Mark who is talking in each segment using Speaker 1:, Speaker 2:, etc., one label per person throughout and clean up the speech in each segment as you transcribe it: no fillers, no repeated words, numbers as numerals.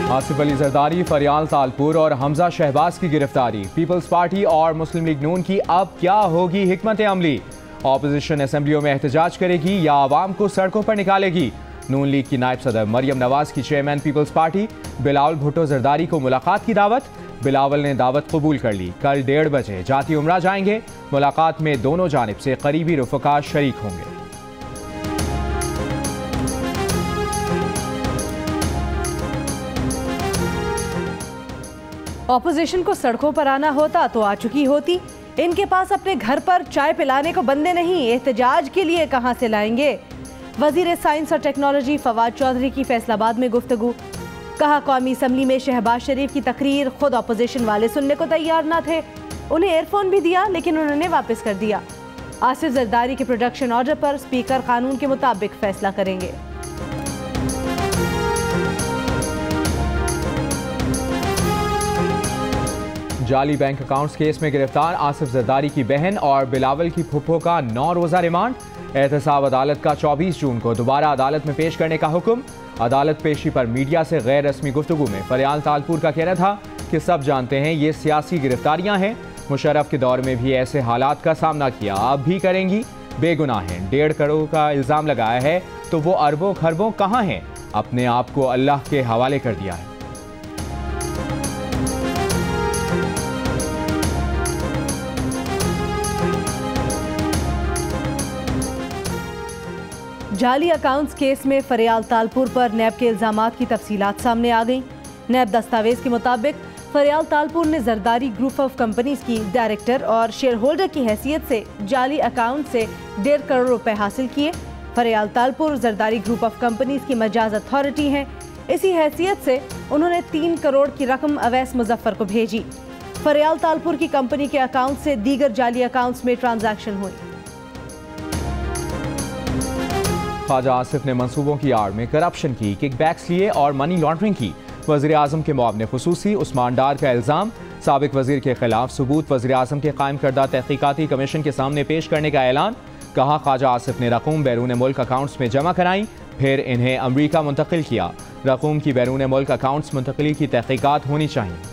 Speaker 1: आसिफ अली जरदारी, फरियाल तालपुर और हमजा शहबाज की गिरफ्तारी। पीपल्स पार्टी और मुस्लिम लीग नून की अब क्या होगी हिकमत अमली? ऑपोजिशन असेंबलियों में एहतजाज करेगी या आवाम को सड़कों पर निकालेगी? नून लीग की नायब सदर मरियम नवाज की चेयरमैन पीपल्स पार्टी बिलावल भुट्टो जरदारी को मुलाकात की दावत। बिलावल ने दावत कबूल कर ली। कल 1:30 बजे जाती उमरा जाएंगे। मुलाकात में दोनों जानिब से करीबी रुफ़का शरीक होंगे।
Speaker 2: ऑपोजिशन को सड़कों पर आना होता तो आ चुकी होती। इनके पास अपने घर पर चाय पिलाने को बंदे नहीं, एहतजाज के लिए कहां से लाएंगे? वजीर साइंस और टेक्नोलॉजी फवाद चौधरी की फैसलाबाद में गुफ्तगू। कहा कौमी असम्बली में शहबाज शरीफ की तकरीर खुद ऑपोजिशन वाले सुनने को तैयार न थे। उन्हें एयरफोन भी दिया लेकिन उन्होंने वापस कर दिया। आसिफ जरदारी के प्रोडक्शन ऑर्डर पर स्पीकर कानून के मुताबिक फैसला करेंगे।
Speaker 1: जाली बैंक अकाउंट्स केस में गिरफ्तार आसिफ जरदारी की बहन और बिलावल की फुप्पो का 9 रोज़ा रिमांड। एहतसाब अदालत का 24 जून को दोबारा अदालत में पेश करने का हुक्म। अदालत पेशी पर मीडिया से गैर रस्मी गुफ्तगू में फरियाल तालपुर का कहना था कि सब जानते हैं ये सियासी गिरफ्तारियां हैं। मुशर्रफ के दौर में भी ऐसे हालात का सामना किया, अब भी करेंगी। बेगुनाह हैं। 1.5 करोड़ का इल्ज़ाम लगाया है तो वो अरबों खरबों कहाँ हैं? अपने आप को अल्लाह के हवाले कर दिया है।
Speaker 2: जाली अकाउंट्स केस में फरियाल तालपुर पर नैब के इल्ज़ामात की तफसीलात सामने आ गईं। नैब दस्तावेज के मुताबिक फरियाल तालपुर ने जरदारी ग्रुप ऑफ कंपनीज की डायरेक्टर और शेयर होल्डर की हैसियत से जाली अकाउंट से 1.5 करोड़ रुपए हासिल किए। फरियाल Talpur Zardari group of companies की मजाज अथॉरिटी हैं। इसी हैसियत से उन्होंने 3 करोड़ की रकम अवैस मुजफ्फर को भेजी। फरियाल तालपुर की कंपनी के अकाउंट से दीगर जाली अकाउंट्स में ट्रांजैक्शन हुई।
Speaker 1: ख्वाजा आसिफ ने मंसूबों की आड़ में करप्शन की, किकबैक्स लिए और मनी लॉन्ड्रिंग की। वज़ीर आज़म के मुआवने खुसूसी उस्मान डार का इल्ज़ाम। साबिक वज़ीर के खिलाफ सबूत वज़ीर आज़म के कायम करदा तहकीकाती कमीशन के सामने पेश करने का ऐलान। कहा ख्वाजा आसिफ ने रकूम बैरून मुल्क अकाउंट्स में जमा कराई, फिर इन्हें अमरीका मुंतकिल किया। रकूम की बैरून मुल्क अकाउंट्स मुंतकली की तहकीकात होनी चाहिए।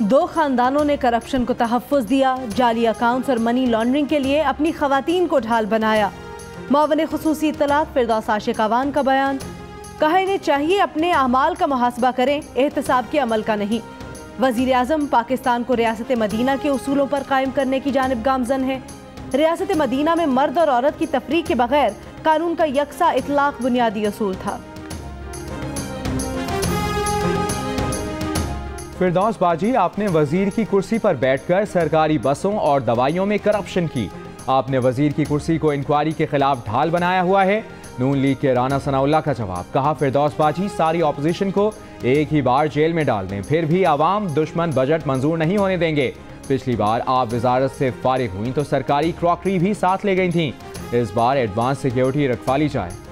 Speaker 2: दो खानदानों ने करप्शन को तहफ़्फ़ुज़ दिया, जाली अकाउंट्स और मनी लॉन्ड्रिंग के लिए अपनी ख़वातीन को ढाल बनाया। मुआवने खुसूसी इत्तलात फिरदौस आशिक अवान का बयान। कहा इन्हें चाहिए अपने अमाल का मुहासबा करें, एहतसाब के अमल का नहीं। वज़ीर आज़म पाकिस्तान को रियासत मदीना के उसूलों पर कायम करने की जानिब गामज़न है। रियासत मदीना में मर्द और औरत की तफरीक के बगैर कानून का यकसा इतलाक़ बुनियादी असूल था।
Speaker 1: फिरदौस बाजी, आपने वजीर की कुर्सी पर बैठकर सरकारी बसों और दवाइयों में करप्शन की। आपने वजीर की कुर्सी को इंक्वायरी के खिलाफ ढाल बनाया हुआ है। नून लीग के राना सनाउल्लाह का जवाब। कहा फिरदौस बाजी सारी ऑपोजिशन को एक ही बार जेल में डाल दें, फिर भी आवाम दुश्मन बजट मंजूर नहीं होने देंगे। पिछली बार आप वजारत से फारिग हुई तो सरकारी क्रॉकरी भी साथ ले गई थी। इस बार एडवांस सिक्योरिटी रखवा ली जाए।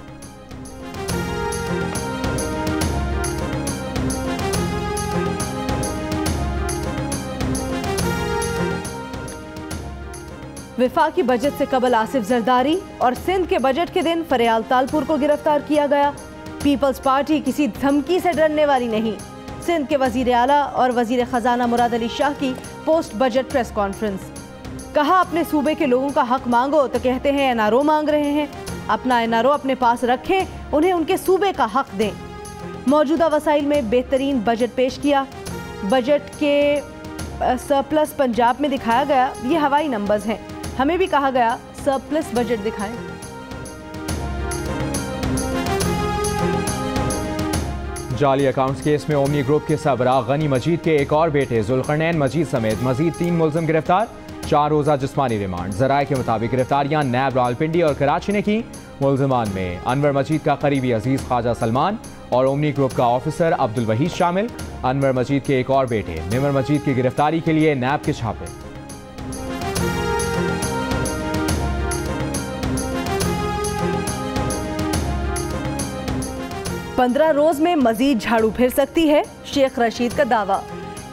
Speaker 2: विफाकी बजट से कबल आसिफ जरदारी और सिंध के बजट के दिन फरियाल तालपुर को गिरफ्तार किया गया। पीपल्स पार्टी किसी धमकी से डरने वाली नहीं। सिंध के वजीर आला और वजीर खजाना मुराद अली शाह की पोस्ट बजट प्रेस कॉन्फ्रेंस। कहा अपने सूबे के लोगों का हक मांगो तो कहते हैं एनआरओ मांग रहे हैं। अपना एनआरओ अपने पास रखें, उन्हें उनके सूबे का हक दें। मौजूदा वसाइल में बेहतरीन बजट पेश किया। बजट के सरप्लस पंजाब में दिखाया गया, ये हवाई नंबर्स हैं। हमें भी कहा गया सरप्लस बजट दिखाएं।
Speaker 1: जाली अकाउंट्स केस में ओमनी ग्रुप के सरबराह गनी मजीद के एक और बेटे जुल्करनैन मजीद समेत मजीद 3 मुलजिम गिरफ्तार। 4 रोज़ा जिस्मानी रिमांड। ज़राए के मुताबिक गिरफ्तारियां नैब रावलपिंडी और कराची ने की। मुलजिमान में अनवर मजीद का करीबी अजीज ख्वाजा सलमान और ओमनी ग्रुप का ऑफिसर अब्दुल वहीद शामिल। अनवर मजीद के एक और बेटे निमर मजीद की गिरफ्तारी के लिए नैब के छापे।
Speaker 2: 15 रोज में मजीद झाड़ू फिर सकती है, शेख रशीद का दावा।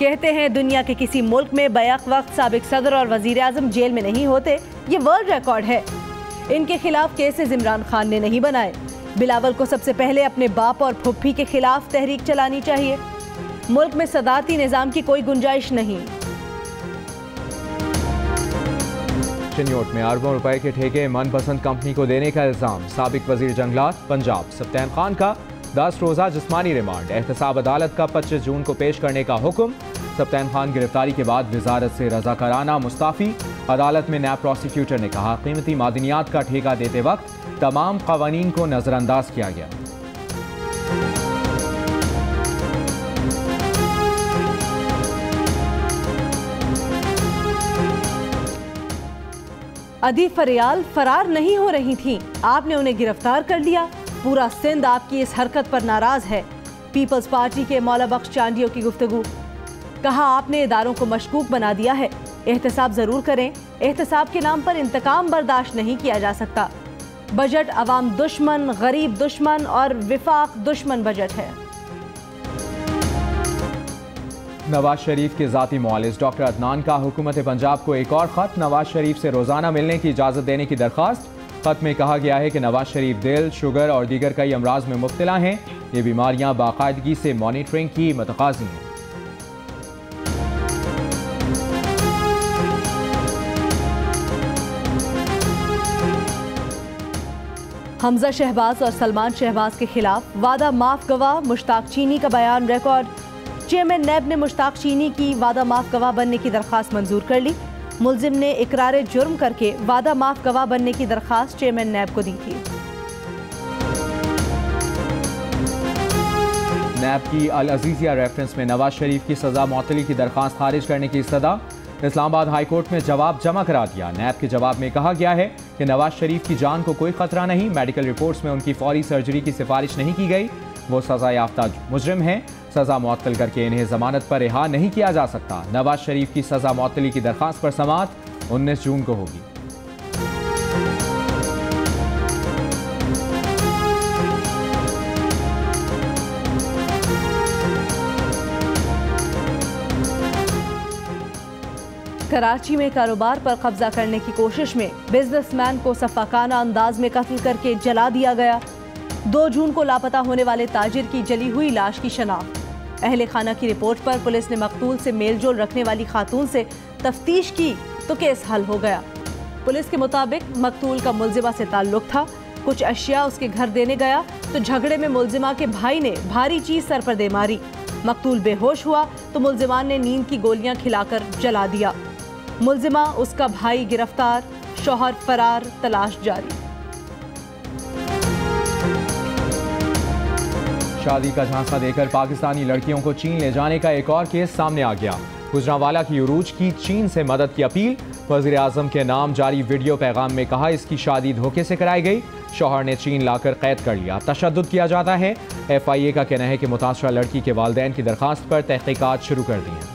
Speaker 2: कहते हैं दुनिया के किसी मुल्क में बैक वक्त साबिक सदर और वजीर आजम जेल में नहीं होते, ये वर्ल्ड रिकॉर्ड है। इनके खिलाफ केसेस इमरान खान ने नहीं बनाए। बिलावल को सबसे पहले अपने बाप और फुप्पी के खिलाफ तहरीक चलानी चाहिए। मुल्क में सदारती निजाम की कोई गुंजाइश नहीं।
Speaker 1: चिन्योट में अरबों रुपए के ठेके मनपसंद कंपनी को देने का इल्जाम। साबिक वजीर जंगलात पंजाब सप्तान खान का 10 रोजा जिस्मानी रिमांड। एहतसाब अदालत का 25 जून को पेश करने का हुक्म। सप्तान खान गिरफ्तारी के बाद वजारत से रजाकाराना मुस्ताफी। अदालत में नैब प्रोसिक्यूटर ने कहा कीमती मादनियात का ठेका देते वक्त तमाम कवानीन को नजरअंदाज किया गया।
Speaker 2: अदी फरियाल फरार नहीं हो रही थी, आपने उन्हें गिरफ्तार कर लिया। पूरा सिंध आपकी इस हरकत पर नाराज है। पीपल्स पार्टी के मौला बख्श चांडियों की गुफ्तगू। कहा आपने इदारों को मशकूक बना दिया है। एहतसाब जरूर करें, एहतसाब के नाम पर इंतकाम बर्दाश्त नहीं किया जा सकता। बजट अवाम दुश्मन, गरीब दुश्मन और विफाक दुश्मन बजट है।
Speaker 1: नवाज शरीफ के जाती मुआलिज डॉक्टर अदनान का हुकूमत पंजाब को एक और खत। नवाज शरीफ से रोजाना मिलने की इजाजत देने की दरख्वास्त। खत में कहा गया है कि नवाज शरीफ दिल, शुगर और दीगर कई अमराज में मुब्तला हैं। ये बीमारियां बाकायदगी से मॉनिटरिंग की मतकाजी हैं।
Speaker 2: हमजा शहबाज और सलमान शहबाज के खिलाफ वादा माफ गवाह। मुश्ताक चीनी का बयान रिकॉर्ड। चेयरमैन नैब ने मुश्ताक चीनी की वादा माफ गवाह बनने की दरख्वास्त मंजूर कर ली। मुलजिम ने इकरार जुर्म करके वादा माफ गवाह बनने की दरख्वास्त चेयरमैन नैब को दी थी।
Speaker 1: नैब की अल अजीजिया रेफरेंस में नवाज शरीफ की सजा मअतली की दरख्वास्त खारिज करने की इस्तदा। इस्लामाबाद हाई कोर्ट में जवाब जमा करा दिया। नैब के जवाब में कहा गया है कि नवाज शरीफ की जान को कोई खतरा नहीं। मेडिकल रिपोर्ट्स में उनकी फौरी सर्जरी की सिफारिश नहीं की गई। वो सजा याफ्ता मुजरिम हैं। सजा मुअत्तल करके इन्हें जमानत पर रिहा नहीं किया जा सकता। नवाज शरीफ की सजा मुअत्तली की दरख्वास्त पर समाअत 19 जून को होगी।
Speaker 2: कराची में कारोबार पर कब्जा करने की कोशिश में बिजनेसमैन को सफाकाना अंदाज में कत्ल करके जला दिया गया। 2 जून को लापता होने वाले ताजिर की जली हुई लाश की शनाख्त। अहले खाना की रिपोर्ट पर पुलिस ने मकतूल से मेलजोल रखने वाली खातून से तफ्तीश की तो केस हल हो गया। पुलिस के मुताबिक मकतूल का मुलजिमा से ताल्लुक था। कुछ अशिया उसके घर देने गया तो झगड़े में मुलजिमा के भाई ने भारी चीज सर पर दे मारी। मकतूल बेहोश हुआ तो मुलजिमान ने नींद की गोलियां खिलाकर जला दिया। मुलजिमा, उसका भाई गिरफ्तार, शौहर फरार, तलाश जारी।
Speaker 1: शादी का झांसा देकर पाकिस्तानी लड़कियों को चीन ले जाने का एक और केस सामने आ गया। गुजरांवाला की उरूज की चीन से मदद की अपील। वज़ीर आज़म के नाम जारी वीडियो पैगाम में कहा इसकी शादी धोखे से कराई गई। शौहर ने चीन लाकर कैद कर लिया। तशद्दुद किया जाता है। FIA का कहना है कि मुतासरा लड़की के वालिदैन की दरखास्त पर तहकीकात शुरू कर दी हैं।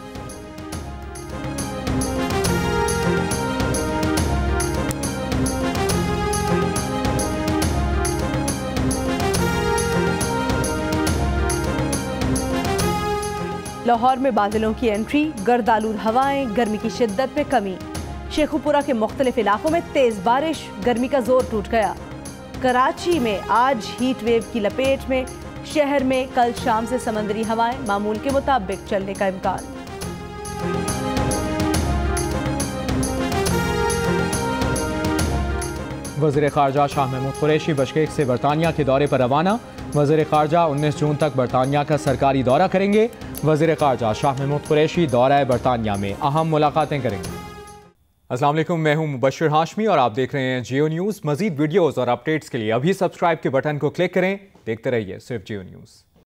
Speaker 2: लाहौर में बादलों की एंट्री, गर्दालूद हवाएं, गर्मी की शिद्दत में कमी। शेखुपुरा के मुख्तलिफ इलाकों में तेज बारिश, गर्मी का जोर टूट गया। कराची में आज हीट वेव की लपेट में। शहर में कल शाम से समंदरी हवाएं मामूल के मुताबिक चलने का इम्कान।
Speaker 1: वज़ीर ख़ारजा शाह महमूद कुरैशी बिश्केक से बरतानिया के दौरे पर रवाना। वज़ीर ख़ारजा 19 जून तक बरतानिया का सरकारी दौरा करेंगे। वज़ीर ख़ारजा शाह महमूद कुरैशी दौरा बरतानिया में अहम मुलाकातें करेंगे। अस्सलाम वालेकुम, मैं हूं मुबश्शिर हाशमी और आप देख रहे हैं जियो न्यूज़। मज़ीद वीडियोज़ और अपडेट्स के लिए अभी सब्सक्राइब के बटन को क्लिक करें। देखते रहिए सिर्फ जियो न्यूज़।